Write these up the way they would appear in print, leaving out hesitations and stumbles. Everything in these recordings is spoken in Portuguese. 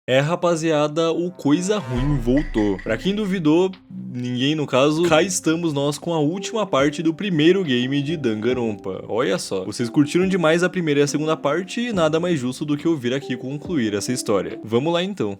É, rapaziada, o Coisa Ruim voltou. Pra quem duvidou, ninguém no caso, cá estamos nós com a última parte do primeiro game de Danganronpa. Olha só, vocês curtiram demais a primeira e a segunda parte e nada mais justo do que eu vir aqui concluir essa história. Vamos lá então.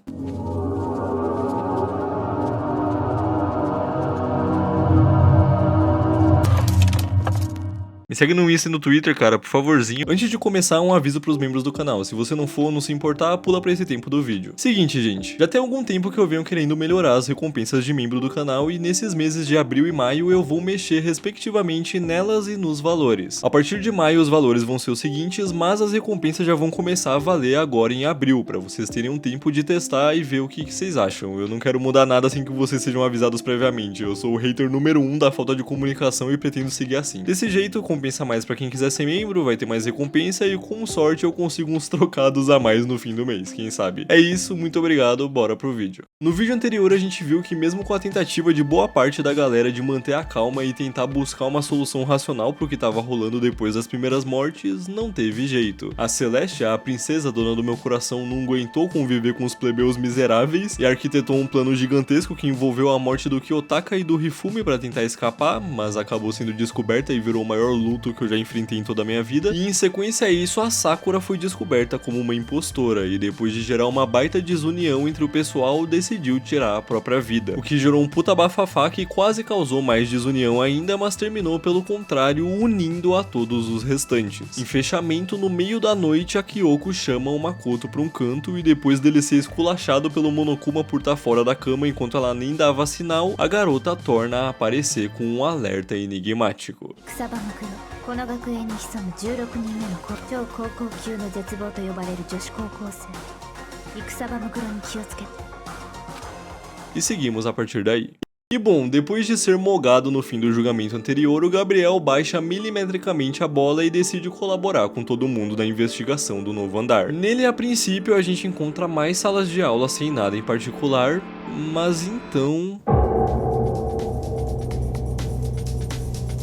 Me segue no Insta e no Twitter, cara, por favorzinho. Antes de começar, um aviso pros membros do canal. Se você não for, não se importar, pula pra esse tempo do vídeo. Seguinte, gente. Já tem algum tempo que eu venho querendo melhorar as recompensas de membro do canal e nesses meses de abril e maio eu vou mexer respectivamente nelas e nos valores. A partir de maio os valores vão ser os seguintes, mas as recompensas já vão começar a valer agora em abril, pra vocês terem um tempo de testar e ver o que vocês acham. Eu não quero mudar nada assim que vocês sejam avisados previamente. Eu sou o hater número 1 da falta de comunicação e pretendo seguir assim. Desse jeito, compensa mais pra quem quiser ser membro, vai ter mais recompensa e com sorte eu consigo uns trocados a mais no fim do mês, quem sabe. É isso, muito obrigado, bora pro vídeo. No vídeo anterior a gente viu que mesmo com a tentativa de boa parte da galera de manter a calma e tentar buscar uma solução racional pro que tava rolando depois das primeiras mortes, não teve jeito. A Celeste, a princesa dona do meu coração, não aguentou conviver com os plebeus miseráveis e arquitetou um plano gigantesco que envolveu a morte do Kiyotaka e do Hifumi pra tentar escapar, mas acabou sendo descoberta e virou o maior luto que eu já enfrentei em toda a minha vida, e em sequência a isso a Sakura foi descoberta como uma impostora, e depois de gerar uma baita desunião entre o pessoal, decidiu tirar a própria vida, o que gerou um puta bafafá que quase causou mais desunião ainda, mas terminou pelo contrário, unindo a todos os restantes. Em fechamento, no meio da noite, a Kyoko chama o Makoto pra um canto, e depois dele ser esculachado pelo Monokuma por estar fora da cama enquanto ela nem dava sinal, a garota torna a aparecer com um alerta enigmático. この学園に潜む16人目の超高校級の絶望と呼ばれる女子高校生戦場ムクロに気をつけて E seguimos a partir daí. E bom, depois de ser mogado no fim do julgamento anterior, o Gabriel baixa milimetricamente a bola e decide colaborar com todo mundo na investigação do novo andar. Nele, a princípio, a gente encontra mais salas de aula sem nada em particular, mas então...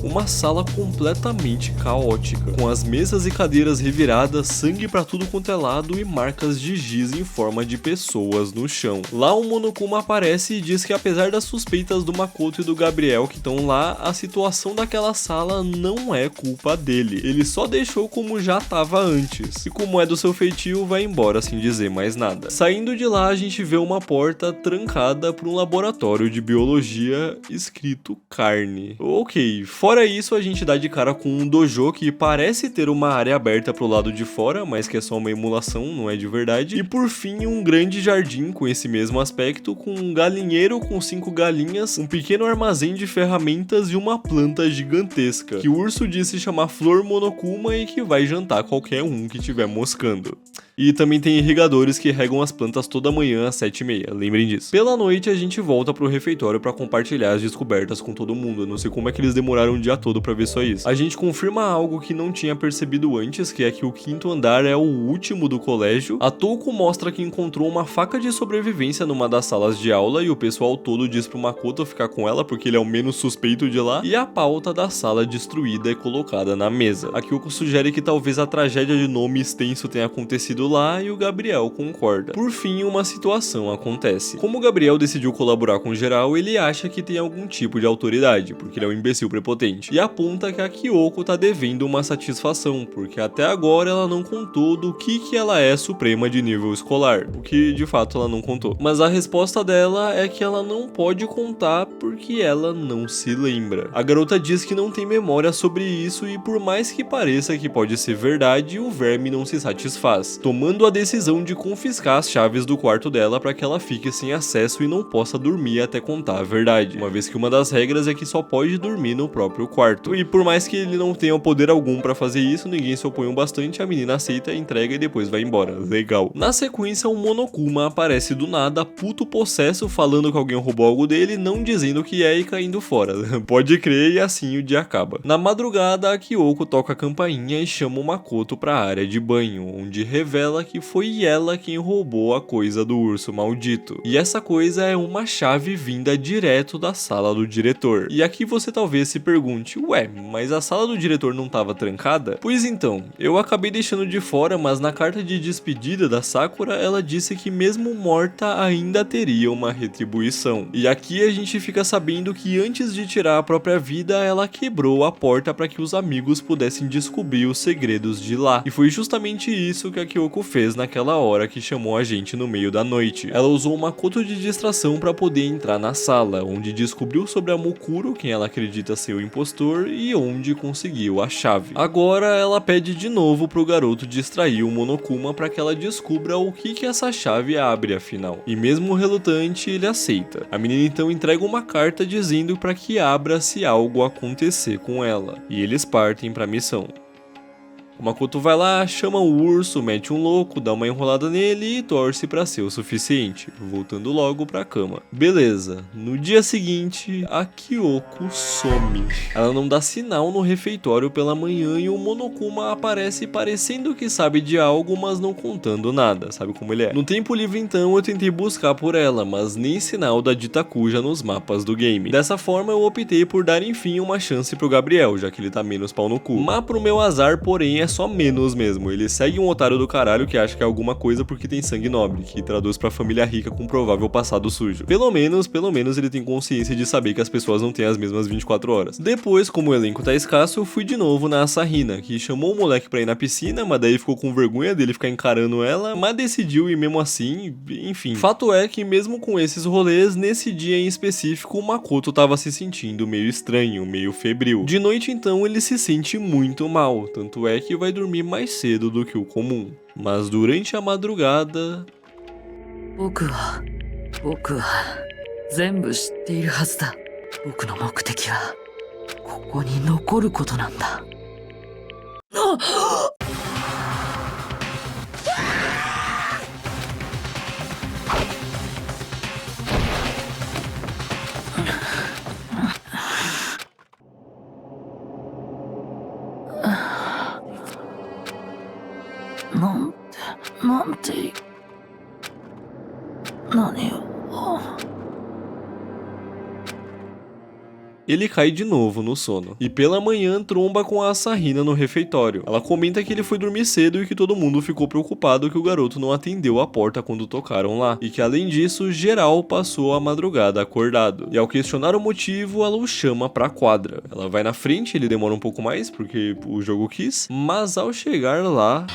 uma sala completamente caótica, com as mesas e cadeiras reviradas, sangue pra tudo quanto é lado e marcas de giz em forma de pessoas no chão. Lá o Monokuma aparece e diz que apesar das suspeitas do Makoto e do Gabriel que estão lá, a situação daquela sala não é culpa dele, ele só deixou como já tava antes, e como é do seu feitio, vai embora sem dizer mais nada. Saindo de lá a gente vê uma porta trancada para um laboratório de biologia escrito carne. Ok, fora isso, a gente dá de cara com um dojo que parece ter uma área aberta pro lado de fora, mas que é só uma emulação, não é de verdade. E por fim, um grande jardim com esse mesmo aspecto, com um galinheiro com 5 galinhas, um pequeno armazém de ferramentas e uma planta gigantesca, que o urso disse chamar Flor Monokuma e que vai jantar qualquer um que tiver moscando. E também tem irrigadores que regam as plantas toda manhã às 7h30, lembrem disso. Pela noite a gente volta pro refeitório pra compartilhar as descobertas com todo mundo, eu não sei como é que eles demoraram o dia todo pra ver só isso. A gente confirma algo que não tinha percebido antes, que é que o 5º andar é o último do colégio. A Touko mostra que encontrou uma faca de sobrevivência numa das salas de aula e o pessoal todo diz pro Makoto ficar com ela porque ele é o menos suspeito de lá, e a pauta da sala destruída é colocada na mesa. A Kyoko sugere que talvez a tragédia de nome extenso tenha acontecido lá e o Gabriel concorda. Por fim, uma situação acontece. Como o Gabriel decidiu colaborar com geral, ele acha que tem algum tipo de autoridade, porque ele é um imbecil prepotente, e aponta que a Kyoko tá devendo uma satisfação, porque até agora ela não contou do que ela é suprema de nível escolar, o que de fato ela não contou. Mas a resposta dela é que ela não pode contar porque ela não se lembra. A garota diz que não tem memória sobre isso e por mais que pareça que pode ser verdade, o verme não se satisfaz, tomando a decisão de confiscar as chaves do quarto dela para que ela fique sem acesso e não possa dormir até contar a verdade, uma vez que uma das regras é que só pode dormir no próprio quarto. E por mais que ele não tenha poder algum para fazer isso, ninguém se opõe bastante, a menina aceita, entrega e depois vai embora. Legal. Na sequência, o Monokuma aparece do nada, puto possesso, falando que alguém roubou algo dele, não dizendo o que é e caindo fora. Pode crer, e assim o dia acaba. Na madrugada, a Kyoko toca a campainha e chama o Makoto pra área de banho, onde revela revela que foi ela quem roubou a coisa do urso maldito. E essa coisa é uma chave vinda direto da sala do diretor. E aqui você talvez se pergunte, ué, mas a sala do diretor não estava trancada? Pois então, eu acabei deixando de fora, mas na carta de despedida da Sakura, ela disse que mesmo morta ainda teria uma retribuição. E aqui a gente fica sabendo que antes de tirar a própria vida, ela quebrou a porta para que os amigos pudessem descobrir os segredos de lá. E foi justamente isso que a Kyoko fez naquela hora que chamou a gente no meio da noite. Ela usou uma Makoto de distração para poder entrar na sala, onde descobriu sobre a Mukuro, quem ela acredita ser o impostor, e onde conseguiu a chave. Agora ela pede de novo pro garoto distrair o Monokuma para que ela descubra o que essa chave abre afinal. E mesmo relutante, ele aceita. A menina então entrega uma carta dizendo para que abra se algo acontecer com ela. E eles partem para a missão. O Makoto vai lá, chama o urso, mete um louco, dá uma enrolada nele e torce pra ser o suficiente, voltando logo pra cama. Beleza, no dia seguinte, a Kyoko some. Ela não dá sinal no refeitório pela manhã e o Monokuma aparece parecendo que sabe de algo, mas não contando nada, sabe como ele é? No tempo livre então, eu tentei buscar por ela, mas nem sinal da dita Kuja nos mapas do game. Dessa forma, eu optei por dar enfim uma chance pro Gabriel, já que ele tá menos pau no cu. Mas pro meu azar, porém, é só menos mesmo. Ele segue um otário do caralho que acha que é alguma coisa porque tem sangue nobre, que traduz pra família rica com provável passado sujo. Pelo menos ele tem consciência de saber que as pessoas não têm as mesmas 24 horas. Depois, como o elenco tá escasso, eu fui de novo na Asahina, que chamou o moleque pra ir na piscina, mas daí ficou com vergonha dele ficar encarando ela, mas decidiu ir mesmo assim, enfim. Fato é que mesmo com esses rolês, nesse dia em específico, o Makoto tava se sentindo meio estranho, meio febril. De noite então, ele se sente muito mal, tanto é que vai dormir mais cedo do que o comum. Mas durante a madrugada... 僕は全部知っているはずだ。僕の目的はここに残ることなんだ。なんて何を。 Ele cai de novo no sono. E pela manhã tromba com a Asahina no refeitório. Ela comenta que ele foi dormir cedo e que todo mundo ficou preocupado que o garoto não atendeu a porta quando tocaram lá. E que além disso, geral passou a madrugada acordado. E ao questionar o motivo, ela o chama pra quadra. Ela vai na frente, ele demora um pouco mais porque o jogo quis. Mas ao chegar lá...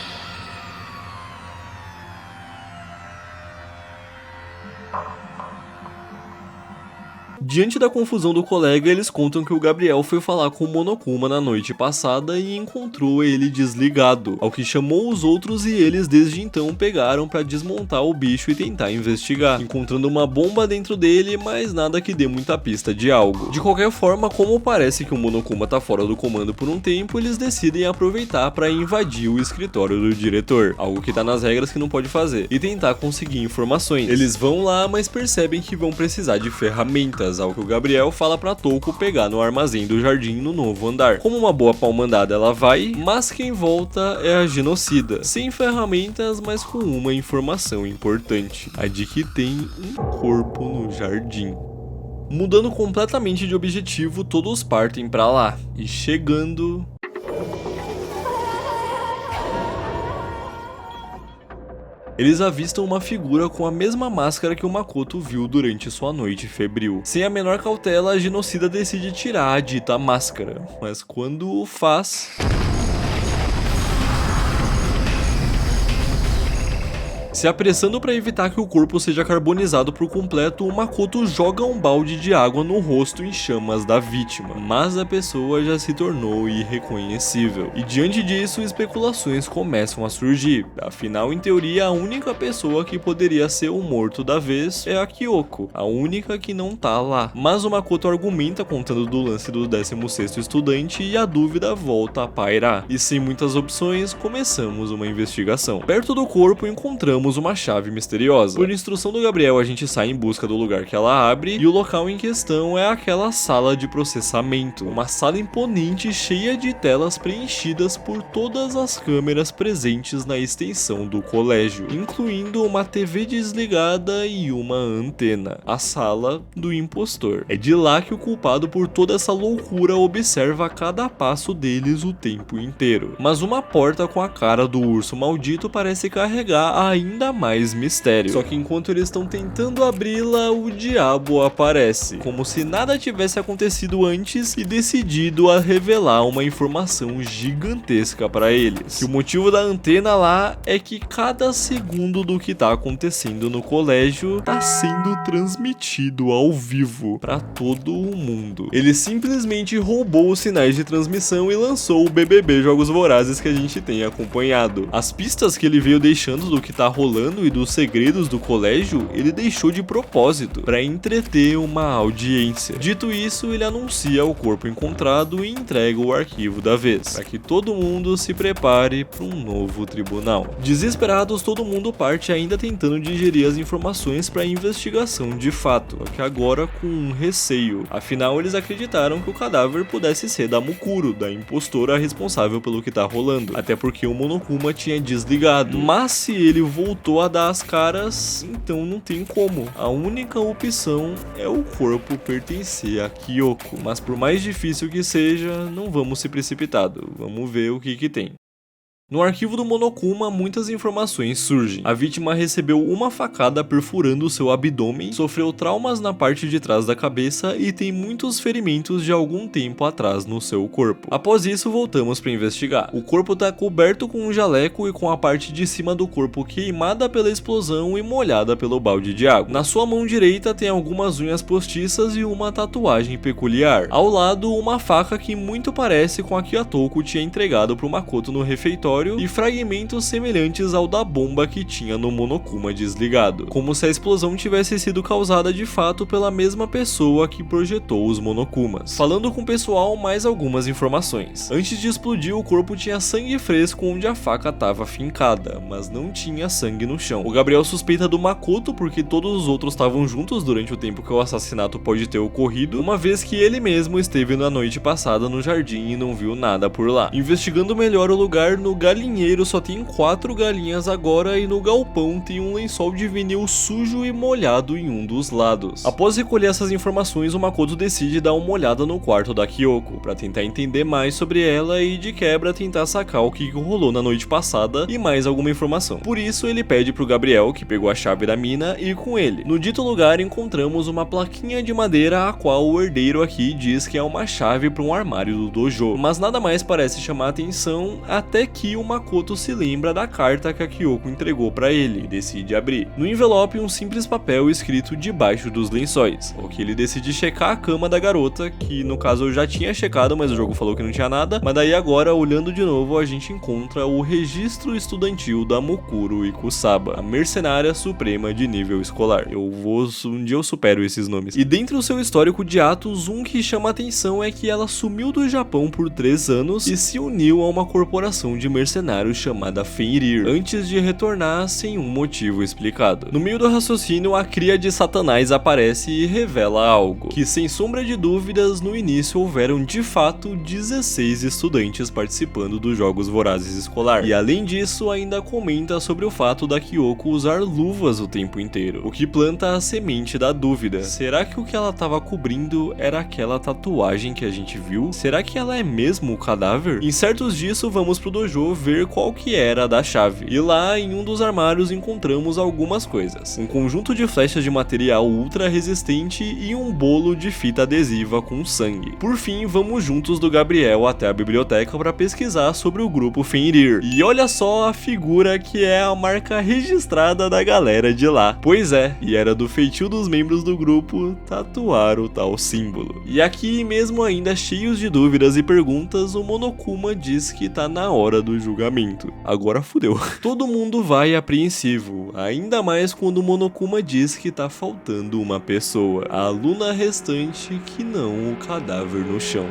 Diante da confusão do colega, eles contam que o Gabriel foi falar com o Monokuma na noite passada e encontrou ele desligado, ao que chamou os outros e eles desde então pegaram pra desmontar o bicho e tentar investigar, encontrando uma bomba dentro dele, mas nada que dê muita pista de algo. De qualquer forma, como parece que o Monokuma tá fora do comando por um tempo, eles decidem aproveitar pra invadir o escritório do diretor, algo que tá nas regras que não pode fazer, e tentar conseguir informações. Eles vão lá, mas percebem que vão precisar de ferramentas, ao que o Gabriel fala pra Touko pegar no armazém do jardim no novo andar. Como uma boa pau-mandada ela vai, mas quem volta é a genocida, sem ferramentas, mas com uma informação importante, a de que tem um corpo no jardim. Mudando completamente de objetivo, todos partem pra lá, e chegando... Eles avistam uma figura com a mesma máscara que o Makoto viu durante sua noite febril. Sem a menor cautela, a genocida decide tirar a dita máscara, mas quando o faz... Se apressando para evitar que o corpo seja carbonizado por completo, o Makoto joga um balde de água no rosto em chamas da vítima, mas a pessoa já se tornou irreconhecível. E diante disso, especulações começam a surgir. Afinal, em teoria, a única pessoa que poderia ser o morto da vez é a Kyoko, a única que não tá lá. Mas o Makoto argumenta contando do lance do 16º estudante e a dúvida volta a pairar. E sem muitas opções, começamos uma investigação. Perto do corpo, encontramos encontramos uma chave misteriosa. Por instrução do Gabriel, a gente sai em busca do lugar que ela abre, e o local em questão é aquela sala de processamento. Uma sala imponente cheia de telas preenchidas por todas as câmeras presentes na extensão do colégio, incluindo uma TV desligada e uma antena. A sala do impostor. É de lá que o culpado por toda essa loucura observa cada passo deles o tempo inteiro. Mas uma porta com a cara do urso maldito parece carregar ainda mais mistério. Só que enquanto eles estão tentando abri-la, o diabo aparece, como se nada tivesse acontecido antes, e decidido a revelar uma informação gigantesca para eles. Que o motivo da antena lá é que cada segundo do que tá acontecendo no colégio tá sendo transmitido ao vivo para todo o mundo. Ele simplesmente roubou os sinais de transmissão e lançou o BBB Jogos Vorazes que a gente tem acompanhado. As pistas que ele veio deixando do que tá rolando e dos segredos do colégio, ele deixou de propósito para entreter uma audiência. Dito isso, ele anuncia o corpo encontrado e entrega o arquivo da vez, para que todo mundo se prepare para um novo tribunal. Desesperados, todo mundo parte ainda tentando digerir as informações para a investigação de fato, só que agora com um receio. Afinal, eles acreditaram que o cadáver pudesse ser da Mukuro, da impostora responsável pelo que tá rolando, até porque o Monokuma tinha desligado. Mas se ele voltou a dar as caras, então não tem como. A única opção é o corpo pertencer a Kyoko. Mas por mais difícil que seja, não vamos se precipitar. Vamos ver o que tem. No arquivo do Monokuma, muitas informações surgem. A vítima recebeu uma facada perfurando seu abdômen, sofreu traumas na parte de trás da cabeça e tem muitos ferimentos de algum tempo atrás no seu corpo. Após isso, voltamos para investigar. O corpo está coberto com um jaleco e com a parte de cima do corpo queimada pela explosão e molhada pelo balde de água. Na sua mão direita tem algumas unhas postiças e uma tatuagem peculiar. Ao lado, uma faca que muito parece com a que a Touko tinha entregado para o Makoto no refeitório, e fragmentos semelhantes ao da bomba que tinha no Monokuma desligado, como se a explosão tivesse sido causada de fato pela mesma pessoa que projetou os Monokumas. Falando com o pessoal, mais algumas informações. Antes de explodir, o corpo tinha sangue fresco onde a faca estava fincada, mas não tinha sangue no chão. O Gabriel suspeita do Makoto porque todos os outros estavam juntos durante o tempo que o assassinato pode ter ocorrido, uma vez que ele mesmo esteve na noite passada no jardim e não viu nada por lá. Investigando melhor o lugar, no galinheiro só tem 4 galinhas agora e no galpão tem um lençol de vinil sujo e molhado em um dos lados. Após recolher essas informações, o Makoto decide dar uma olhada no quarto da Kyoko, para tentar entender mais sobre ela e de quebra tentar sacar o que rolou na noite passada e mais alguma informação. Por isso ele pede pro Gabriel, que pegou a chave da mina, ir com ele. No dito lugar encontramos uma plaquinha de madeira a qual o herdeiro aqui diz que é uma chave para um armário do dojo, mas nada mais parece chamar atenção até que o Makoto se lembra da carta que a Kyoko entregou para ele e decide abrir. No envelope, um simples papel escrito debaixo dos lençóis, o que ele decide checar a cama da garota, que no caso eu já tinha checado, mas o jogo falou que não tinha nada, mas daí agora, olhando de novo, a gente encontra o registro estudantil da Mukuro Ikusaba, a mercenária suprema de nível escolar. Um dia eu supero esses nomes. E dentro do seu histórico de atos, um que chama atenção é que ela sumiu do Japão por 3 anos e se uniu a uma corporação de mercenários chamada Fenrir, antes de retornar sem um motivo explicado. No meio do raciocínio, a cria de Satanás aparece e revela algo, que sem sombra de dúvidas, no início houveram de fato 16 estudantes participando dos Jogos Vorazes escolar, e além disso ainda comenta sobre o fato da Kyoko usar luvas o tempo inteiro, o que planta a semente da dúvida. Será que o que ela estava cobrindo era aquela tatuagem que a gente viu? Será que ela é mesmo o cadáver? Em certos disso, vamos pro dojo ver qual que era a da chave, e lá em um dos armários encontramos algumas coisas: um conjunto de flechas de material ultra resistente e um bolo de fita adesiva com sangue. Por fim, vamos juntos do Gabriel até a biblioteca para pesquisar sobre o grupo Fenrir, e olha só a figura que é a marca registrada da galera de lá. Pois é, e era do feitio dos membros do grupo tatuar o tal símbolo. E aqui, mesmo ainda cheios de dúvidas e perguntas, o Monokuma diz que tá na hora do julgamento. Agora fudeu. Todo mundo vai apreensivo, ainda mais quando o Monokuma diz que tá faltando uma pessoa, a aluna restante que não o cadáver no chão.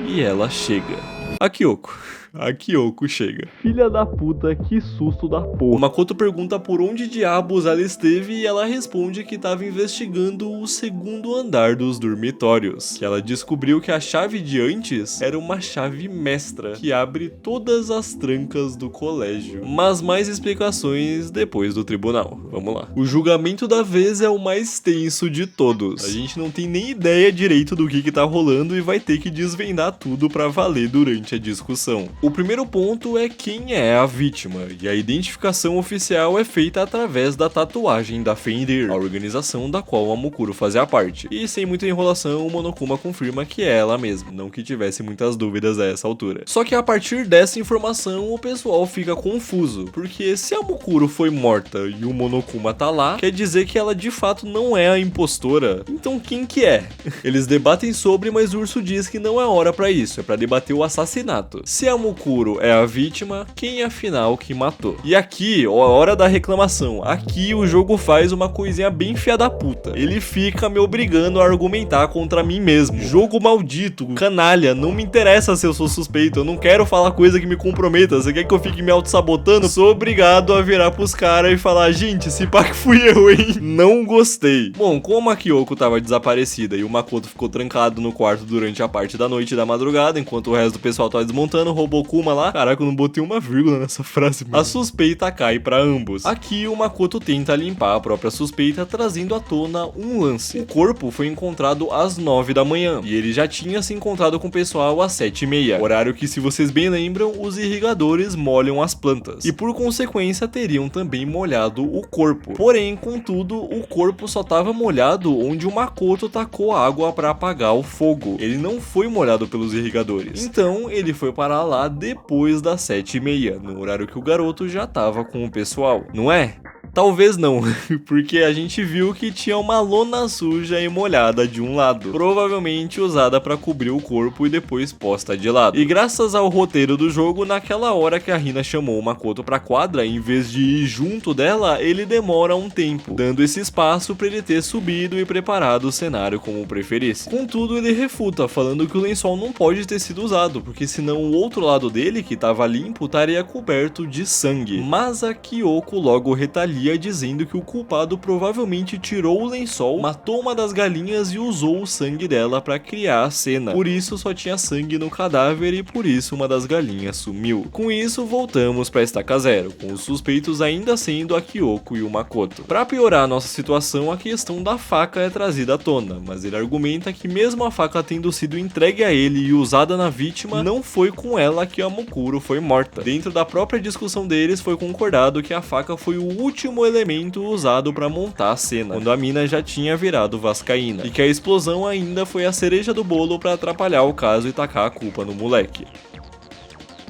E ela chega. A Kyoko. A Kyoko chega. Filha da puta, que susto da porra. Makoto pergunta por onde diabos ela esteve e ela responde que estava investigando o segundo andar dos dormitórios. Que ela descobriu que a chave de antes era uma chave mestra que abre todas as trancas do colégio. Mas mais explicações depois do tribunal. Vamos lá. O julgamento da vez é o mais tenso de todos. A gente não tem nem ideia direito do que tá rolando e vai ter que desvendar tudo pra valer durante a discussão. O primeiro ponto é quem é a vítima, e a identificação oficial é feita através da tatuagem da Fenrir, a organização da qual a Mukuro fazia parte. E sem muita enrolação, o Monokuma confirma que é ela mesma, não que tivesse muitas dúvidas a essa altura. Só que a partir dessa informação, o pessoal fica confuso, porque se a Mukuro foi morta e o Monokuma tá lá, quer dizer que ela de fato não é a impostora. Então quem que é? Eles debatem sobre, mas o urso diz que não é hora pra isso, é pra debater o assassinato. Se a Mukuro é a vítima, quem afinal que matou? E aqui, ó, a hora da reclamação. Aqui o jogo faz uma coisinha bem fia da puta. Ele fica me obrigando a argumentar contra mim mesmo. Jogo maldito, canalha, não me interessa se eu sou suspeito, eu não quero falar coisa que me comprometa. Você quer que eu fique me auto-sabotando? Sou obrigado a virar pros caras e falar, gente, se pá que fui eu, hein? Não gostei. Bom, como a Kyoko tava desaparecida e o Makoto ficou trancado no quarto durante a parte da noite e da madrugada, enquanto o resto do pessoal tava desmontando, roubou Kuma lá. Caraca, eu não botei uma vírgula nessa frase, mano. A suspeita cai pra ambos. Aqui o Makoto tenta limpar a própria suspeita, trazendo à tona um lance. O corpo foi encontrado às 9 da manhã e ele já tinha se encontrado com o pessoal às 7h30, horário que, se vocês bem lembram, os irrigadores molham as plantas e por consequência teriam também molhado o corpo. Porém, contudo, o corpo só estava molhado onde o Makoto tacou água para apagar o fogo. Ele não foi molhado pelos irrigadores. Então, ele foi parar lá depois das 7h30, no horário que o garoto já tava com o pessoal, não é? Talvez não, porque a gente viu que tinha uma lona suja e molhada de um lado, provavelmente usada para cobrir o corpo e depois posta de lado. E graças ao roteiro do jogo, naquela hora que a Hina chamou o Makoto pra quadra, em vez de ir junto dela, ele demora um tempo, dando esse espaço para ele ter subido e preparado o cenário como preferisse. Contudo, ele refuta, falando que o lençol não pode ter sido usado, porque senão o outro lado dele, que estava limpo, estaria coberto de sangue. Mas a Kyoko logo retalia dizendo que o culpado provavelmente tirou o lençol, matou uma das galinhas e usou o sangue dela para criar a cena. Por isso só tinha sangue no cadáver e por isso uma das galinhas sumiu. Com isso voltamos para estaca zero, com os suspeitos ainda sendo a Kyoko e o Makoto. Para piorar a nossa situação, a questão da faca é trazida à tona, mas ele argumenta que mesmo a faca tendo sido entregue a ele e usada na vítima, não foi com ela que a Mukuro foi morta. Dentro da própria discussão deles foi concordado que a faca foi o último elemento usado para montar a cena, quando a mina já tinha virado vascaína, e que a explosão ainda foi a cereja do bolo para atrapalhar o caso e tacar a culpa no moleque.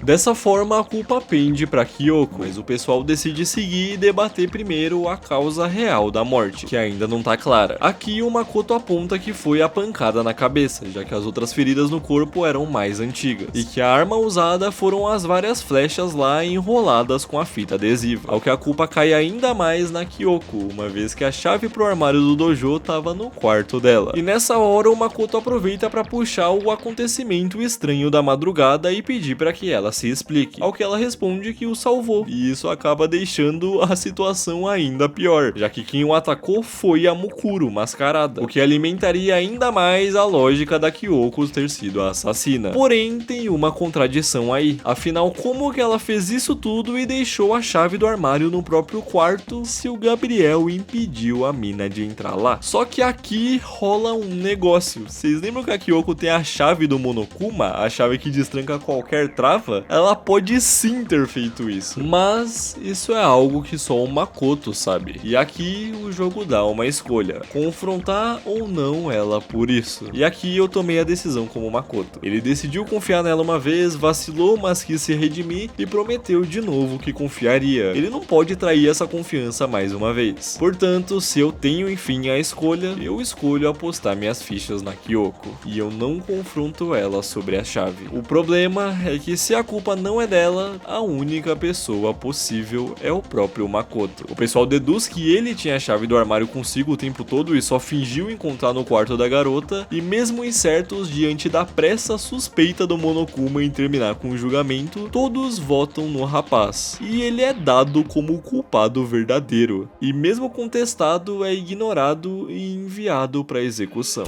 Dessa forma, a culpa pende para Kyoko, mas o pessoal decide seguir e debater primeiro a causa real da morte, que ainda não tá clara. Aqui o Makoto aponta que foi a pancada na cabeça, já que as outras feridas no corpo eram mais antigas, e que a arma usada foram as várias flechas lá enroladas com a fita adesiva, ao que a culpa cai ainda mais na Kyoko, uma vez que a chave pro armário do dojo tava no quarto dela. E nessa hora o Makoto aproveita para puxar o acontecimento estranho da madrugada e pedir para que ela se explique, ao que ela responde que o salvou, e isso acaba deixando a situação ainda pior, já que quem o atacou foi a Mukuro mascarada, o que alimentaria ainda mais a lógica da Kyoko ter sido a assassina. Porém, tem uma contradição aí, afinal, como que ela fez isso tudo e deixou a chave do armário no próprio quarto se o Gabriel impediu a mina de entrar lá? Só que aqui rola um negócio. Vocês lembram que a Kyoko tem a chave do Monokuma, a chave que destranca qualquer trava? Ela pode sim ter feito isso, mas isso é algo que só o Makoto sabe. E aqui o jogo dá uma escolha, confrontar ou não ela por isso. E aqui eu tomei a decisão como Makoto. Ele decidiu confiar nela uma vez, vacilou, mas quis se redimir e prometeu de novo que confiaria. Ele não pode trair essa confiança mais uma vez. Portanto, se eu tenho enfim a escolha, eu escolho apostar minhas fichas na Kyoko, e eu não confronto ela sobre a chave. O problema é que se a culpa não é dela, a única pessoa possível é o próprio Makoto. O pessoal deduz que ele tinha a chave do armário consigo o tempo todo e só fingiu encontrar no quarto da garota, e mesmo incertos diante da pressa suspeita do Monokuma em terminar com o julgamento, todos votam no rapaz, e ele é dado como o culpado verdadeiro, e mesmo contestado é ignorado e enviado para execução.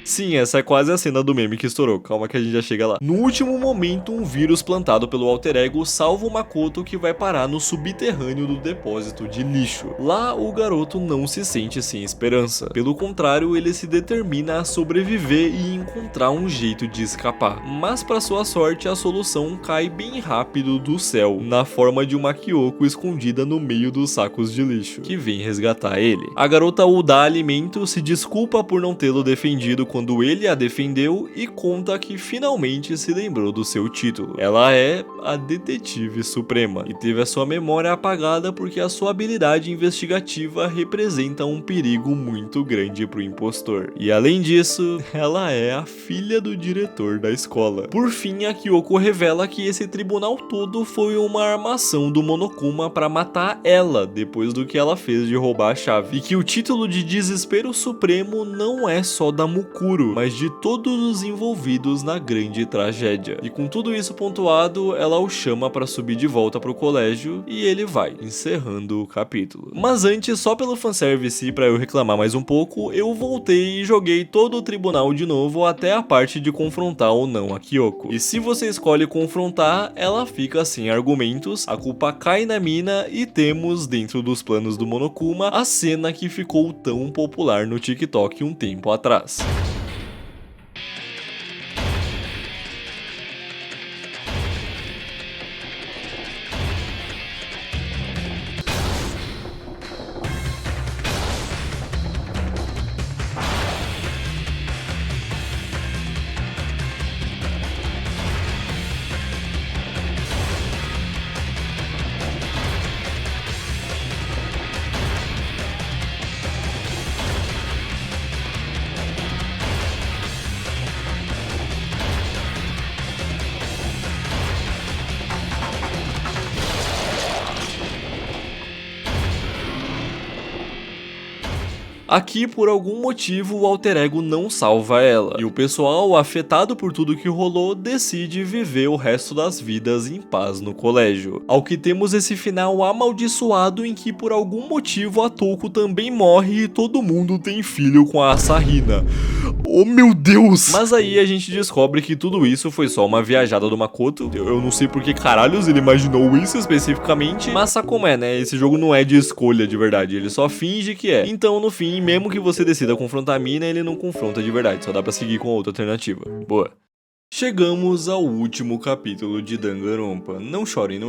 Sim, essa é quase a cena do meme que estourou, calma que a gente já chega lá. No último momento, um vírus plantado pelo alter ego salva o Makoto, que vai parar no subterrâneo do depósito de lixo. Lá, o garoto não se sente sem esperança. Pelo contrário, ele se determina a sobreviver e encontrar um jeito de escapar. Mas para sua sorte, a solução cai bem rápido do céu, na forma de uma Kyoko escondida no meio dos sacos de lixo, que vem resgatar ele. A garota o dá alimento, se desculpa por não tê-lo defendido quando ele a defendeu e conta que finalmente se lembrou do seu título. Ela é a Detetive Suprema e teve a sua memória apagada porque a sua habilidade investigativa representa um perigo muito grande para o impostor. E além disso, ela é a filha do diretor da escola. Por fim, a Kyoko revela que esse tribunal todo foi uma armação do Monokuma para matar ela depois do que ela fez de roubar a chave, e que o título de Desespero Supremo não é só da Mukuro, mas de todos os envolvidos na grande tragédia. E com tudo isso pontuado, ela o chama para subir de volta pro colégio e ele vai, encerrando o capítulo. Mas antes, só pelo fanservice e pra eu reclamar mais um pouco, eu voltei e joguei todo o tribunal de novo até a parte de confrontar ou não a Kyoko. E se você escolhe confrontar, ela fica sem argumentos, a culpa cai na mina e temos, dentro dos planos do Monokuma, a cena que ficou tão popular no TikTok um tempo atrás. Aqui, por algum motivo, o alter ego não salva ela, e o pessoal, afetado por tudo que rolou, decide viver o resto das vidas em paz no colégio. Ao que temos esse final amaldiçoado em que, por algum motivo, a Touko também morre e todo mundo tem filho com a Asahina. Oh meu Deus! Mas aí a gente descobre que tudo isso foi só uma viajada do Makoto. Eu não sei por que caralhos ele imaginou isso especificamente, mas sabe como é, né? Esse jogo não é de escolha de verdade, ele só finge que é. Então, no fim, mesmo que você decida confrontar a mina, ele não confronta de verdade, só dá pra seguir com outra alternativa. Boa. Chegamos ao último capítulo de Danganronpa. Não chorem,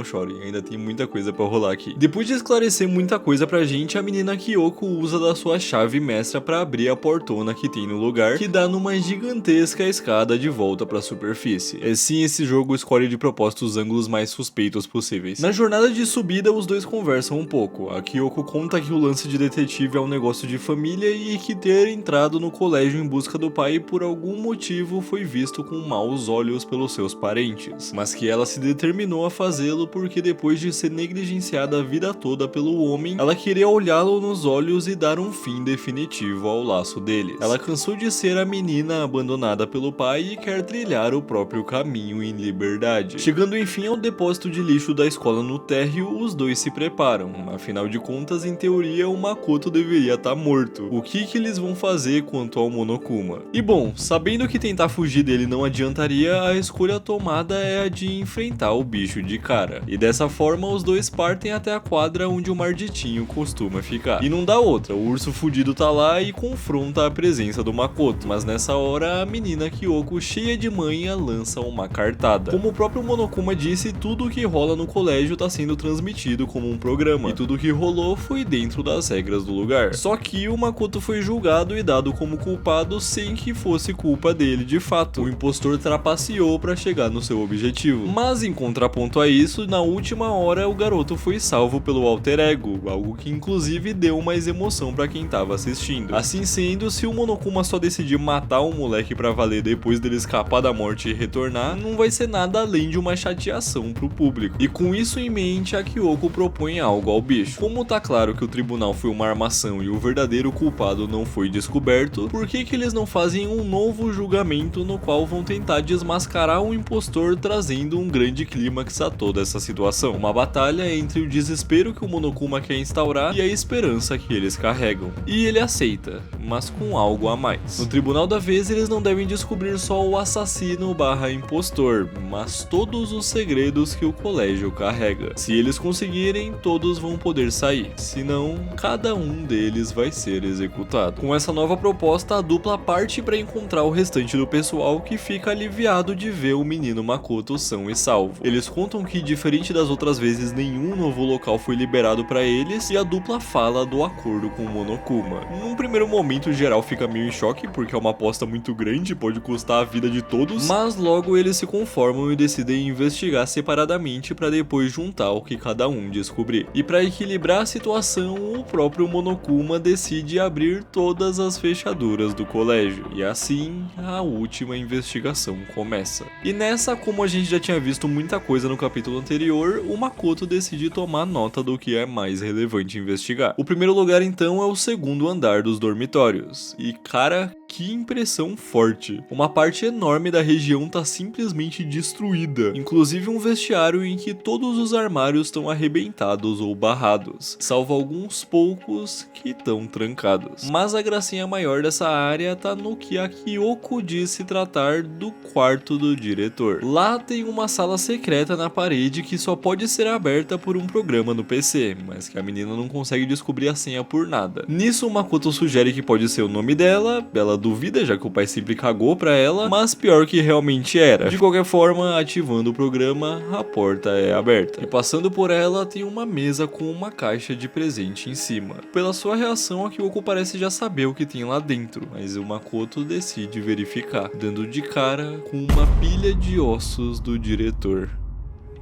ainda tem muita coisa pra rolar aqui. Depois de esclarecer muita coisa pra gente, a menina Kyoko usa da sua chave mestra pra abrir a portona que tem no lugar, que dá numa gigantesca escada de volta pra superfície. Sim, esse jogo escolhe de propósito os ângulos mais suspeitos possíveis. Na jornada de subida, os dois conversam um pouco. A Kyoko conta que o lance de detetive é um negócio de família e que ter entrado no colégio em busca do pai por algum motivo foi visto com maus os olhos pelos seus parentes, mas que ela se determinou a fazê-lo porque depois de ser negligenciada a vida toda pelo homem, ela queria olhá-lo nos olhos e dar um fim definitivo ao laço deles. Ela cansou de ser a menina abandonada pelo pai e quer trilhar o próprio caminho em liberdade. Chegando enfim ao depósito de lixo da escola no térreo, os dois se preparam. Afinal de contas, em teoria, o Makoto deveria estar morto. O que eles vão fazer quanto ao Monokuma? E bom, sabendo que tentar fugir dele não adiantaria, a escolha tomada é a de enfrentar o bicho de cara. E dessa forma, os dois partem até a quadra onde o Marditinho costuma ficar. E não dá outra, o urso fudido tá lá e confronta a presença do Makoto. Mas nessa hora, a menina Kyoko, cheia de manha, lança uma cartada. Como o próprio Monokuma disse, tudo o que rola no colégio tá sendo transmitido como um programa. E tudo o que rolou foi dentro das regras do lugar. Só que o Makoto foi julgado e dado como culpado sem que fosse culpa dele de fato. O impostor trapaceou para chegar no seu objetivo. Mas em contraponto a isso, na última hora o garoto foi salvo pelo alter ego, algo que inclusive deu mais emoção para quem tava assistindo. Assim sendo, se o Monokuma só decidir matar o moleque pra valer depois dele escapar da morte e retornar, não vai ser nada além de uma chateação pro público. E com isso em mente, a Kyoko propõe algo ao bicho. Como tá claro que o tribunal foi uma armação e o verdadeiro culpado não foi descoberto, por que eles não fazem um novo julgamento no qual vão tentar desmascarar o impostor, trazendo um grande clímax a toda essa situação? Uma batalha entre o desespero que o Monokuma quer instaurar e a esperança que eles carregam. E ele aceita, mas com algo a mais. No tribunal da vez, eles não devem descobrir só o assassino / impostor, mas todos os segredos que o colégio carrega. Se eles conseguirem, todos vão poder sair, senão, cada um deles vai ser executado. Com essa nova proposta, a dupla parte para encontrar o restante do pessoal, que fica aliviado de ver o menino Makoto são e salvo. Eles contam que, diferente das outras vezes, nenhum novo local foi liberado para eles, e a dupla fala do acordo com o Monokuma. Num primeiro momento, o geral fica meio em choque, porque é uma aposta muito grande, pode custar a vida de todos, mas logo eles se conformam e decidem investigar separadamente para depois juntar o que cada um descobrir. E para equilibrar a situação, o próprio Monokuma decide abrir todas as fechaduras do colégio, e assim a última investigação começa. E nessa, como a gente já tinha visto muita coisa no capítulo anterior, o Makoto decide tomar nota do que é mais relevante investigar. O primeiro lugar então é o segundo andar dos dormitórios, e cara, que impressão forte. Uma parte enorme da região tá simplesmente destruída, inclusive um vestiário em que todos os armários estão arrebentados ou barrados, salvo alguns poucos que estão trancados. Mas a gracinha maior dessa área tá no que a Kyoko diz se tratar do quarto do diretor. Lá tem uma sala secreta na parede que só pode ser aberta por um programa no PC, mas que a menina não consegue descobrir a senha por nada. Nisso, o Makoto sugere que pode ser o nome dela, ela duvida, já que o pai sempre cagou pra ela, mas pior que realmente era. De qualquer forma, ativando o programa, a porta é aberta. E passando por ela, tem uma mesa com uma caixa de presente em cima. Pela sua reação, a Kyoko parece já saber o que tem lá dentro, mas o Makoto decide verificar, dando de cara com uma pilha de ossos do diretor.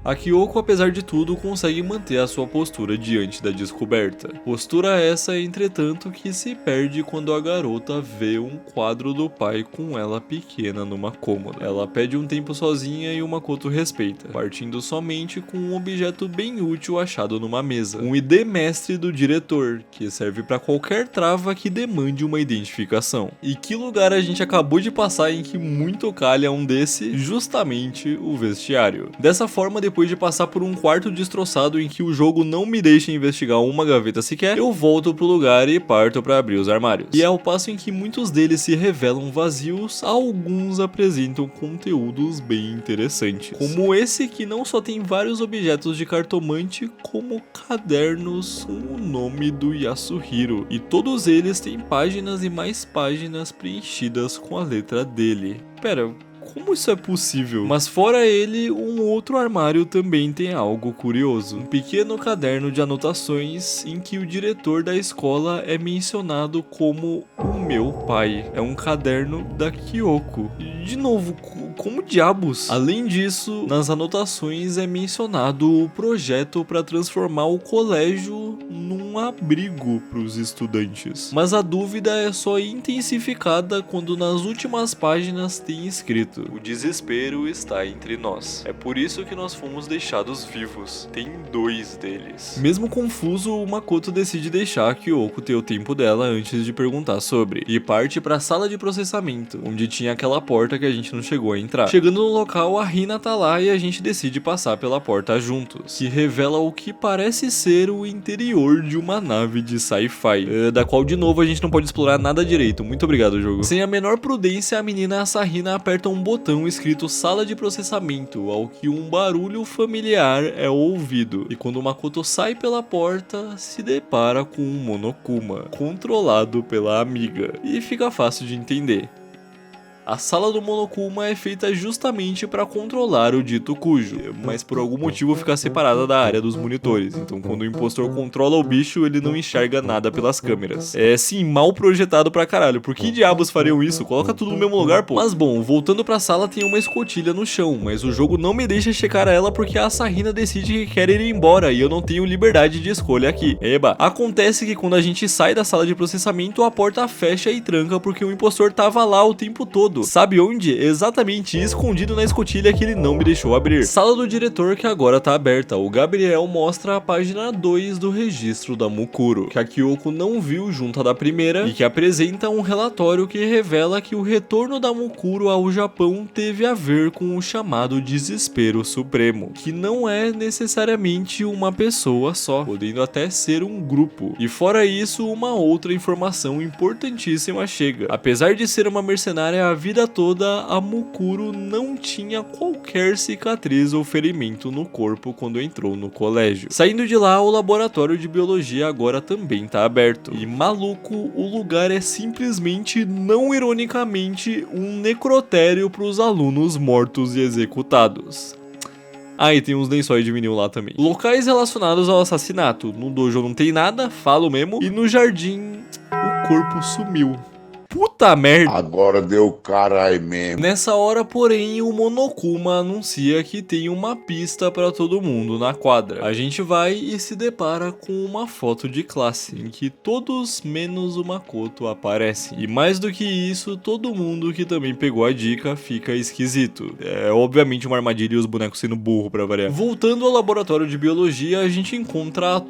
A Kyoko, apesar de tudo, consegue manter a sua postura diante da descoberta. Postura essa, entretanto, que se perde quando a garota vê um quadro do pai com ela pequena numa cômoda. Ela pede um tempo sozinha e o Makoto respeita, partindo somente com um objeto bem útil achado numa mesa. Um ID mestre do diretor, que serve para qualquer trava que demande uma identificação. E que lugar a gente acabou de passar em que muito calha um desse? Justamente o vestiário. Dessa forma, depois de passar por um quarto destroçado em que o jogo não me deixa investigar uma gaveta sequer, eu volto pro lugar e parto para abrir os armários. E ao passo em que muitos deles se revelam vazios, alguns apresentam conteúdos bem interessantes. Como esse que não só tem vários objetos de cartomante, como cadernos com o nome do Yasuhiro. E todos eles têm páginas e mais páginas preenchidas com a letra dele. Pera, como isso é possível? Mas fora ele, um outro armário também tem algo curioso. Um pequeno caderno de anotações em que o diretor da escola é mencionado como o meu pai. É um caderno da Kyoko. De novo, como diabos? Além disso, nas anotações é mencionado o projeto para transformar o colégio num um abrigo para os estudantes. Mas a dúvida é só intensificada quando nas últimas páginas tem escrito: o desespero está entre nós. É por isso que nós fomos deixados vivos. Tem 2 deles. Mesmo confuso, o Makoto decide deixar a Kyoko ter o tempo dela antes de perguntar sobre, e parte para a sala de processamento, onde tinha aquela porta que a gente não chegou a entrar. Chegando no local, a Hina tá lá e a gente decide passar pela porta juntos, que revela o que parece ser o interior de uma nave de sci-fi, da qual de novo a gente não pode explorar nada direito. Muito obrigado, jogo. Sem a menor prudência, a menina Asahina aperta um botão escrito sala de processamento, ao que um barulho familiar é ouvido, e quando o Makoto sai pela porta, se depara com um Monokuma, controlado pela amiga, e fica fácil de entender. A sala do Monokuma é feita justamente para controlar o dito cujo, mas por algum motivo fica separada da área dos monitores, então quando o impostor controla o bicho, ele não enxerga nada pelas câmeras. É sim, mal projetado pra caralho, por que diabos fariam isso? Coloca tudo no mesmo lugar, pô. Mas bom, voltando pra sala tem uma escotilha no chão, mas o jogo não me deixa checar ela porque a Asahina decide que quer ir embora e eu não tenho liberdade de escolha aqui. Eba, acontece que quando a gente sai da sala de processamento, a porta fecha e tranca porque o impostor tava lá o tempo todo. Sabe onde? Exatamente escondido na escotilha que ele não me deixou abrir. Sala do diretor que agora tá aberta. O Gabriel mostra a página 2 do registro da Mukuro, que a Kyoko não viu junto à da primeira, e que apresenta um relatório que revela que o retorno da Mukuro ao Japão teve a ver com o chamado desespero supremo, que não é necessariamente uma pessoa só, podendo até ser um grupo. E fora isso, uma outra informação importantíssima chega. Apesar de ser uma mercenária a vida toda, a Mukuro não tinha qualquer cicatriz ou ferimento no corpo quando entrou no colégio. Saindo de lá, o laboratório de biologia agora também tá aberto. E maluco, o lugar é simplesmente, não ironicamente, um necrotério para os alunos mortos e executados. Ah, e tem uns lençóis de vinil lá também. Locais relacionados ao assassinato. No dojo não tem nada, falo mesmo. E no jardim, o corpo sumiu. Puta merda. Agora deu caralho mesmo. Nessa hora, porém, o Monokuma anuncia que tem uma pista pra todo mundo na quadra. A gente vai e se depara com uma foto de classe, em que todos menos o Makoto aparecem. E mais do que isso, todo mundo que também pegou a dica fica esquisito. É obviamente uma armadilha e os bonecos sendo burro pra variar. Voltando ao laboratório de biologia, a gente encontra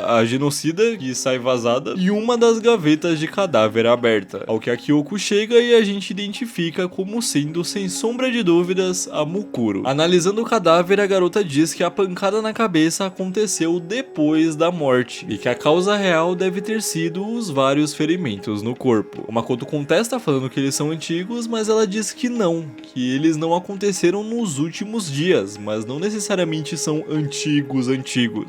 a genocida, que sai vazada, e uma das gavetas de cadáver aberta. Ao que a Kyoko chega e a gente identifica como sendo, sem sombra de dúvidas, a Mukuro. Analisando o cadáver, a garota diz que a pancada na cabeça aconteceu depois da morte, e que a causa real deve ter sido os vários ferimentos no corpo. O Makoto contesta falando que eles são antigos, mas ela diz que não, que eles não aconteceram nos últimos dias, mas não necessariamente são antigos,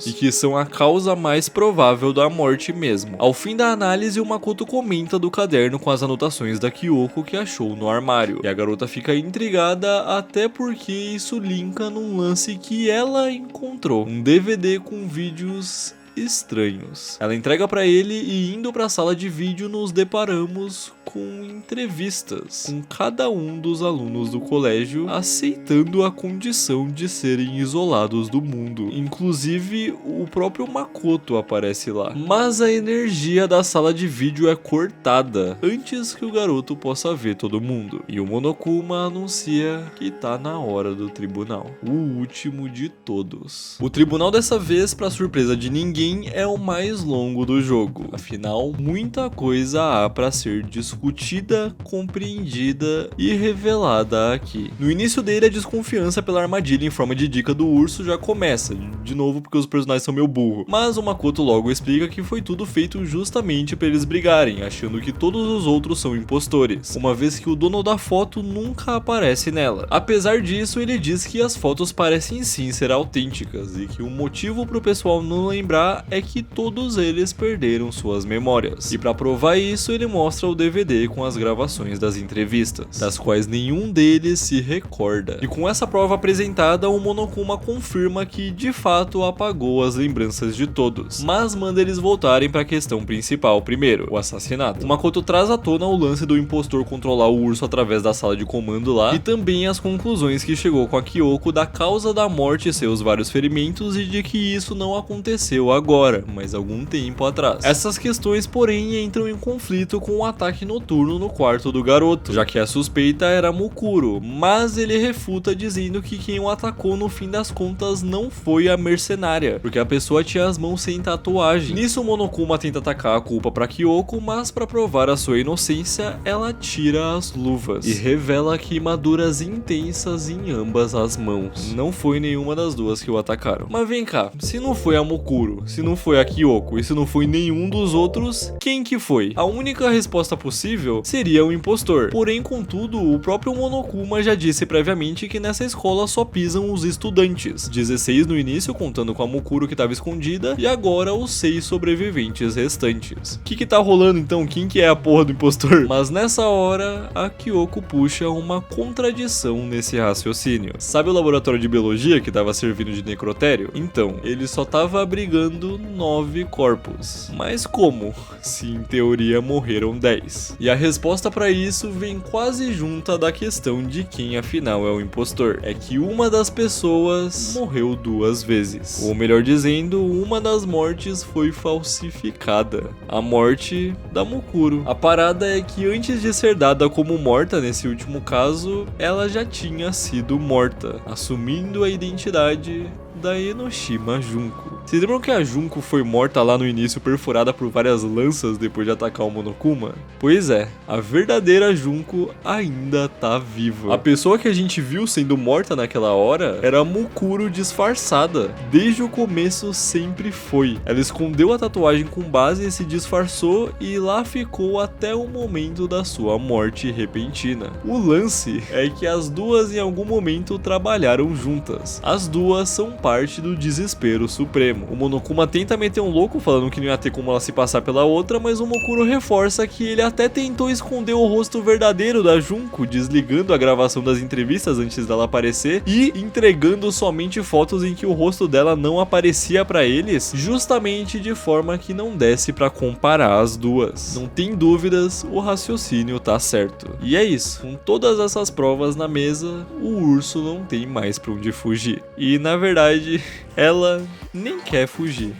e que são a causa mais provável da morte mesmo. Ao fim da análise, o Makoto comenta do caderno com as anotações da Kyoko que achou no armário, e a garota fica intrigada até porque isso linka num lance que ela encontrou, um DVD com vídeos estranhos. Ela entrega pra ele e indo pra sala de vídeo nos deparamos com entrevistas com cada um dos alunos do colégio aceitando a condição de serem isolados do mundo. Inclusive o próprio Makoto aparece lá. Mas a energia da sala de vídeo é cortada antes que o garoto possa ver todo mundo. E o Monokuma anuncia que tá na hora do tribunal. O último de todos. O tribunal dessa vez, pra surpresa de ninguém, é o mais longo do jogo. Afinal, muita coisa há pra ser discutida, compreendida e revelada aqui. No início dele, a desconfiança pela armadilha em forma de dica do urso já começa, de novo porque os personagens são meio burro. Mas o Makoto logo explica que foi tudo feito justamente pra eles brigarem, achando que todos os outros são impostores, uma vez que o dono da foto nunca aparece nela. Apesar disso, ele diz que as fotos parecem sim ser autênticas e que o motivo pro pessoal não lembrar é que todos eles perderam suas memórias. E pra provar isso, ele mostra o DVD CD com as gravações das entrevistas, das quais nenhum deles se recorda. E com essa prova apresentada, o Monokuma confirma que de fato apagou as lembranças de todos, mas manda eles voltarem para a questão principal primeiro, o assassinato. O Makoto traz à tona o lance do impostor controlar o urso através da sala de comando lá, e também as conclusões que chegou com a Kyoko da causa da morte e seus vários ferimentos, e de que isso não aconteceu agora, mas algum tempo atrás. Essas questões, porém, entram em conflito com o ataque noturno no quarto do garoto, já que a suspeita era Mukuro, mas ele refuta dizendo que quem o atacou no fim das contas não foi a mercenária, porque a pessoa tinha as mãos sem tatuagem. Nisso, o Monokuma tenta atacar a culpa pra Kyoko, mas para provar a sua inocência, ela tira as luvas e revela queimaduras intensas em ambas as mãos. Não foi nenhuma das duas que o atacaram. Mas vem cá, se não foi a Mukuro, se não foi a Kyoko e se não foi nenhum dos outros, quem que foi? A única resposta possível seria o impostor. Porém, contudo, o próprio Monokuma já disse previamente que nessa escola só pisam os estudantes. 16 no início, contando com a Mukuro que estava escondida, e agora os 6 sobreviventes restantes. O que tá rolando então? Quem que é a porra do impostor? Mas nessa hora, a Kyoko puxa uma contradição nesse raciocínio. Sabe o laboratório de biologia que tava servindo de necrotério? Então, ele só tava abrigando 9 corpos. Mas como? Se em teoria morreram 10. E a resposta pra isso vem quase junta da questão de quem afinal é o impostor. É que uma das pessoas morreu 2 vezes. Ou melhor dizendo, uma das mortes foi falsificada. A morte da Mukuro. A parada é que antes de ser dada como morta nesse último caso, ela já tinha sido morta, assumindo a identidade da Enoshima Junko. Vocês lembram que a Junko foi morta lá no início, perfurada por várias lanças depois de atacar o Monokuma? Pois é, a verdadeira Junko ainda tá viva. A pessoa que a gente viu sendo morta naquela hora era a Mukuro disfarçada. Desde o começo sempre foi. Ela escondeu a tatuagem com base, se disfarçou e lá ficou até o momento da sua morte repentina. O lance é que as duas em algum momento trabalharam juntas. As duas são parte do desespero supremo. O Monokuma tenta meter um louco falando que não ia ter como ela se passar pela outra, mas o Mukuro reforça que ele até tentou esconder o rosto verdadeiro da Junko, desligando a gravação das entrevistas antes dela aparecer e entregando somente fotos em que o rosto dela não aparecia pra eles, justamente de forma que não desse pra comparar as duas. Não tem dúvidas, o raciocínio tá certo. E é isso, com todas essas provas na mesa, o urso não tem mais pra onde fugir. E na verdade, ela nem quer fugir.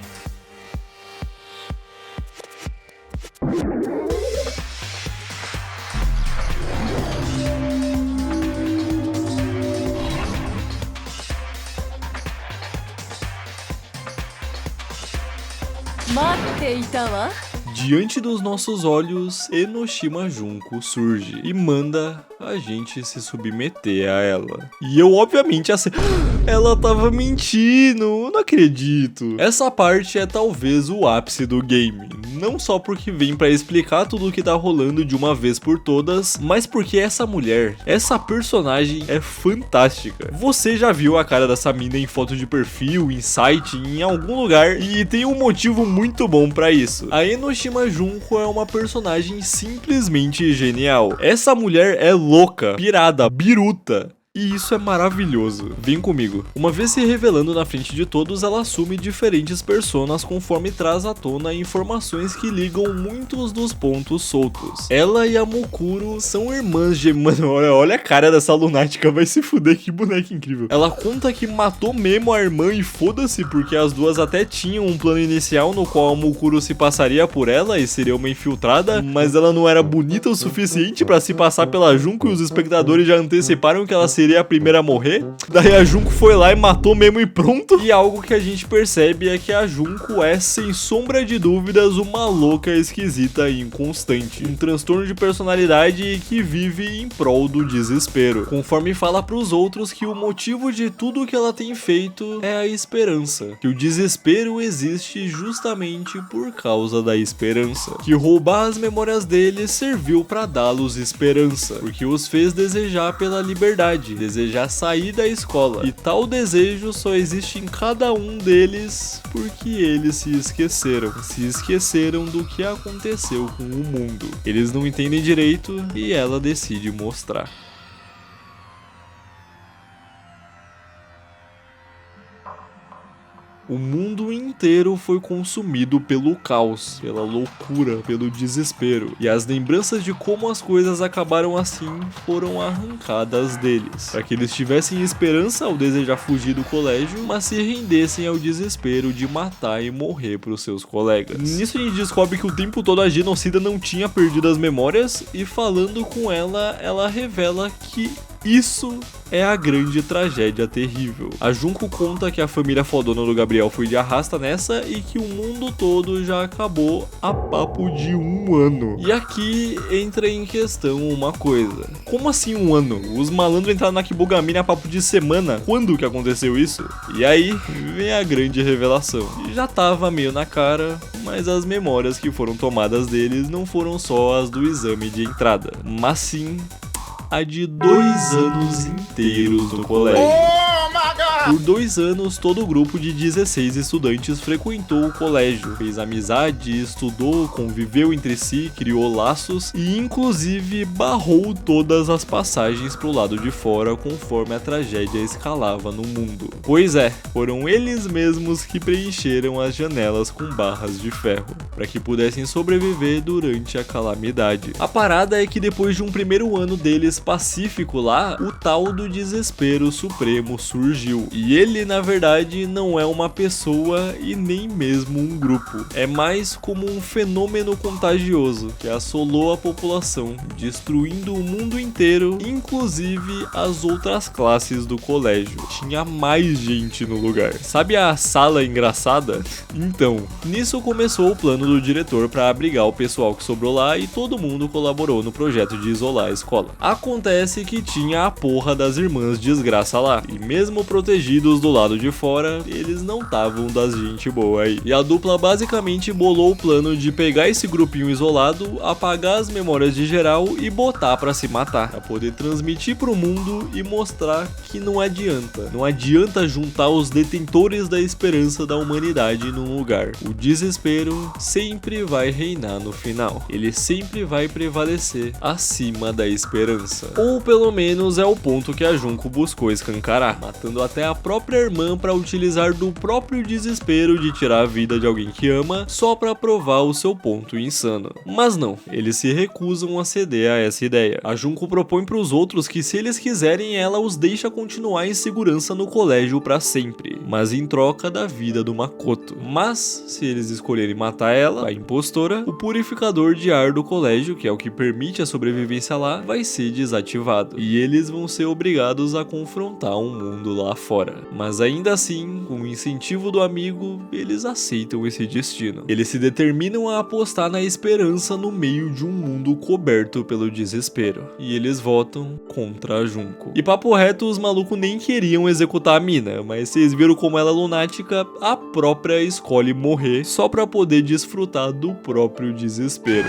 Diante dos nossos olhos, Enoshima Junko surge e manda a gente se submeter a ela. E eu obviamente assim, ela tava mentindo, não acredito. Essa parte é talvez o ápice do game, não só porque vem pra explicar tudo o que tá rolando de uma vez por todas, mas porque essa mulher, essa personagem é fantástica. Você já viu a cara dessa mina em foto de perfil, em site, em algum lugar, e tem um motivo muito bom pra isso. A Enoshima Junko é uma personagem simplesmente genial. Essa mulher é louca, pirada, biruta. E isso é maravilhoso. Vem comigo. Uma vez se revelando na frente de todos, ela assume diferentes personas conforme traz à tona informações que ligam muitos dos pontos soltos. Ela e a Mukuro são irmãs gêmeas. Mano, olha a cara dessa lunática, vai se fuder, que boneca incrível. Ela conta que matou mesmo a irmã e foda-se, porque as duas até tinham um plano inicial no qual a Mukuro se passaria por ela e seria uma infiltrada, mas ela não era bonita o suficiente pra se passar pela Junko e os espectadores já anteciparam que ela seria a primeira a morrer. Daí a Junko foi lá e matou mesmo e pronto. E algo que a gente percebe é que a Junko é, sem sombra de dúvidas, uma louca esquisita e inconstante. Um transtorno de personalidade que vive em prol do desespero. Conforme fala pros outros que o motivo de tudo que ela tem feito é a esperança. Que o desespero existe justamente por causa da esperança. Que roubar as memórias deles serviu pra dá-los esperança. Porque os fez desejar pela liberdade. vontade, desejar sair da escola. E tal desejo só existe em cada um deles porque eles se esqueceram do que aconteceu com o mundo. Eles não entendem direito e ela decide mostrar. O mundo inteiro foi consumido pelo caos, pela loucura, pelo desespero. E as lembranças de como as coisas acabaram assim foram arrancadas deles. Para que eles tivessem esperança ao desejar fugir do colégio, mas se rendessem ao desespero de matar e morrer pros seus colegas. Nisso a gente descobre que o tempo todo a genocida não tinha perdido as memórias e falando com ela, ela revela que isso é a grande tragédia terrível. A Junko conta que a família fodona do Gabriel foi de arrasta nessa e que o mundo todo já acabou a papo de 1 ano. E aqui entra em questão uma coisa. Como assim 1 ano? Os malandros entraram na Kibogami a papo de semana. Quando que aconteceu isso? E aí vem a grande revelação. Já tava meio na cara, mas as memórias que foram tomadas deles não foram só as do exame de entrada, mas sim a de 2 anos inteiros no colégio. Por 2 anos, todo o grupo de 16 estudantes frequentou o colégio, fez amizade, estudou, conviveu entre si, criou laços e inclusive barrou todas as passagens pro lado de fora conforme a tragédia escalava no mundo. Pois é, foram eles mesmos que preencheram as janelas com barras de ferro, para que pudessem sobreviver durante a calamidade. A parada é que depois de um primeiro ano deles pacífico lá, o tal do desespero supremo surgiu. E ele, na verdade, não é uma pessoa e nem mesmo um grupo. É mais como um fenômeno contagioso que assolou a população, destruindo o mundo inteiro, inclusive as outras classes do colégio. Tinha mais gente no lugar. Sabe a sala engraçada? Então, nisso começou o plano do diretor para abrigar o pessoal que sobrou lá e todo mundo colaborou no projeto de isolar a escola. Acontece que tinha a porra das irmãs desgraça lá, e mesmo protegidos do lado de fora, eles não estavam das gente boa aí. E a dupla basicamente bolou o plano de pegar esse grupinho isolado, apagar as memórias de geral e botar pra se matar, pra poder transmitir pro mundo e mostrar que não adianta. Não adianta juntar os detentores da esperança da humanidade num lugar. O desespero sempre vai reinar no final. Ele sempre vai prevalecer acima da esperança. Ou pelo menos é o ponto que a Junko buscou escancarar, matando até a própria irmã para utilizar do próprio desespero de tirar a vida de alguém que ama só para provar o seu ponto insano. Mas não, eles se recusam a ceder a essa ideia. A Junko propõe para os outros que se eles quiserem ela os deixa continuar em segurança no colégio para sempre, mas em troca da vida do Makoto. Mas se eles escolherem matar ela, a impostora, o purificador de ar do colégio, que é o que permite a sobrevivência lá, vai ser desativado e eles vão ser obrigados a confrontar um mundo lá fora. Mas ainda assim, com o incentivo do amigo, eles aceitam esse destino. Eles se determinam a apostar na esperança no meio de um mundo coberto pelo desespero. E eles votam contra a Junko. E papo reto, os malucos nem queriam executar a mina, mas vocês viram como ela é lunática, a própria escolhe morrer só pra poder desfrutar do próprio desespero.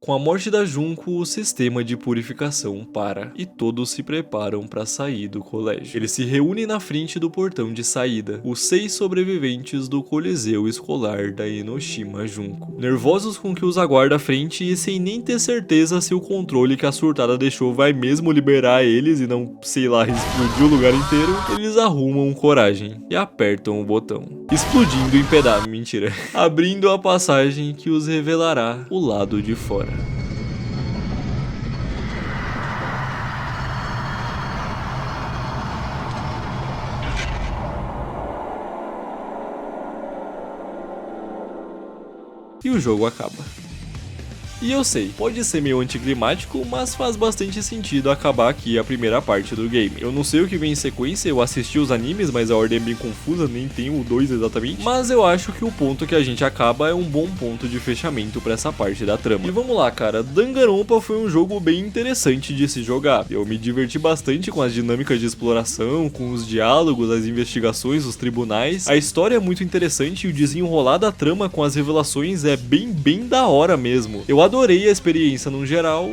Com a morte da Junko, o sistema de purificação para e todos se preparam para sair do colégio. Eles se reúnem na frente do portão de saída, os 6 sobreviventes do Coliseu Escolar da Enoshima Junko. Nervosos com o que os aguarda à frente e sem nem ter certeza se o controle que a surtada deixou vai mesmo liberar eles e não, sei lá, explodir o lugar inteiro, eles arrumam coragem e apertam o botão, explodindo em pedaços, mentira, abrindo a passagem que os revelará o lado de fora. E o jogo acaba. E eu sei, pode ser meio anticlimático, mas faz bastante sentido acabar aqui a primeira parte do game. Eu não sei o que vem em sequência, eu assisti os animes, mas a ordem é bem confusa, nem tenho o 2 exatamente. Mas eu acho que o ponto que a gente acaba é um bom ponto de fechamento pra essa parte da trama. E vamos lá, cara, Danganronpa foi um jogo bem interessante de se jogar. Eu me diverti bastante com as dinâmicas de exploração, com os diálogos, as investigações, os tribunais. A história é muito interessante e o desenrolar da trama com as revelações é bem da hora mesmo. Eu adorei a experiência no geral,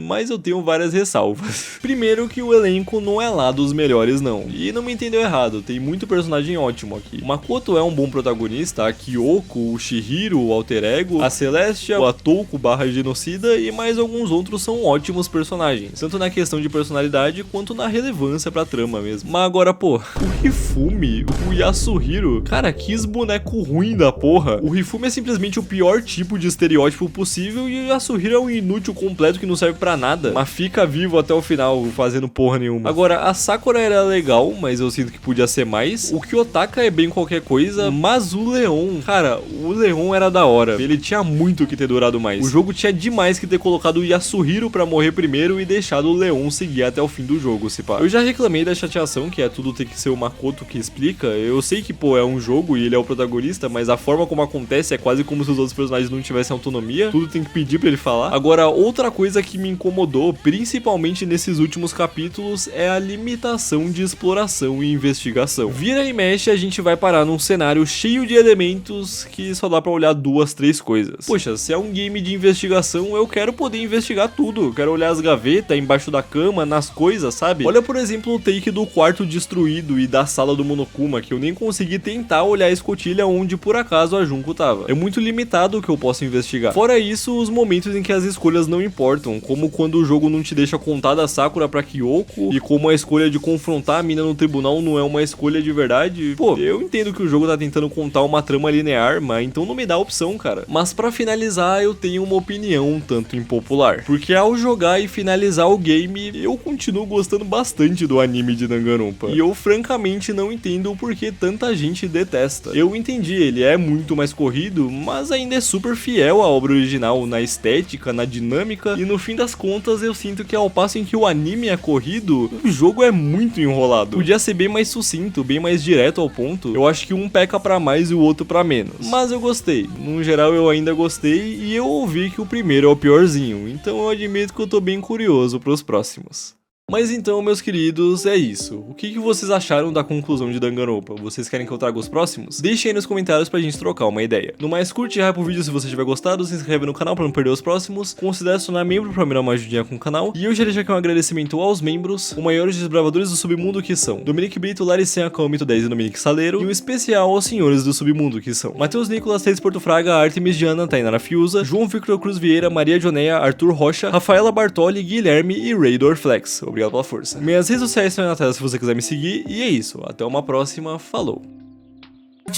mas eu tenho várias ressalvas. Primeiro que o elenco não é lá dos melhores não, e não me entendeu errado, tem muito personagem ótimo aqui. O Makoto é um bom protagonista, a Kyoko, o Shihiro, o Alter Ego, a Celestia, o Atouko / Genocida e mais alguns outros são ótimos personagens, tanto na questão de personalidade quanto na relevância pra trama mesmo. Mas agora, pô, o Hifumi, o Yasuhiro, cara, que boneco ruim da porra. O Hifumi é simplesmente o pior tipo de estereótipo possível e o Yasuhiro é um inútil completo que não serve pra nada, mas fica vivo até o final, fazendo porra nenhuma. Agora, a Sakura era legal, mas eu sinto que podia ser mais. O Kiyotaka é bem qualquer coisa, mas o Leon, cara, o Leon era da hora. Ele tinha muito que ter durado mais. O jogo tinha demais que ter colocado o Yasuhiro pra morrer primeiro e deixado o Leon seguir até o fim do jogo, se pá. Eu já reclamei da chateação, que é tudo ter que ser o Makoto que explica. Eu sei que, pô, é um jogo e ele é o protagonista, mas a forma como acontece é quase como se os outros personagens não tivessem autonomia. Tudo tem que pedir pra ele falar. Agora, outra coisa que me incomodou, principalmente nesses últimos capítulos, é a limitação de exploração e investigação. Vira e mexe, a gente vai parar num cenário cheio de elementos que só dá pra olhar 2, 3 coisas. Poxa, se é um game de investigação, eu quero poder investigar tudo. Eu quero olhar as gavetas, embaixo da cama, nas coisas, sabe? Olha, por exemplo, o take do quarto destruído e da sala do Monokuma, que eu nem consegui tentar olhar a escotilha onde por acaso a Junko tava. É muito limitado o que eu posso investigar. Fora isso, os momentos em que as escolhas não importam, como quando o jogo não te deixa contar da Sakura pra Kyoko, e como a escolha de confrontar a mina no tribunal não é uma escolha de verdade. Pô, eu entendo que o jogo tá tentando contar uma trama linear, mas então não me dá opção, cara. Mas pra finalizar, eu tenho uma opinião um tanto impopular, porque ao jogar e finalizar o game, eu continuo gostando bastante do anime de Danganronpa, e eu francamente não entendo o porquê tanta gente detesta. Eu entendi, ele é muito mais corrido, mas ainda é super fiel à obra original na estética, na dinâmica, e no fim das contas eu sinto que ao passo em que o anime é corrido, o jogo é muito enrolado. Podia ser bem mais sucinto, bem mais direto ao ponto. Eu acho que um peca pra mais e o outro pra menos, mas eu gostei. No geral eu ainda gostei e eu ouvi que o primeiro é o piorzinho, então eu admito que eu tô bem curioso pros próximos. Mas então, meus queridos, é isso. O que vocês acharam da conclusão de Danganronpa? Vocês querem que eu traga os próximos? Deixem aí nos comentários pra gente trocar uma ideia. No mais, curte e hype o vídeo se você tiver gostado, se inscreve no canal pra não perder os próximos, considere se tornar membro pra me dar uma ajudinha com o canal, e eu já deixo aqui um agradecimento aos membros, os maiores desbravadores do submundo que são Dominique Brito, Laricenha, Calmito 10 e Dominique Saleiro, e um especial aos senhores do submundo que são Matheus Nicolas, Teis Porto Fraga, Artemis Diana, Tainara Fiuza, João Victor Cruz Vieira, Maria Joneia, Arthur Rocha, Rafaela Bartoli, Guilherme e Raydor Flex. Obrigado pela força. Minhas redes sociais estão aí na tela se você quiser me seguir, e é isso, até uma próxima, falou!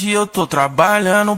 Eu tô trabalhando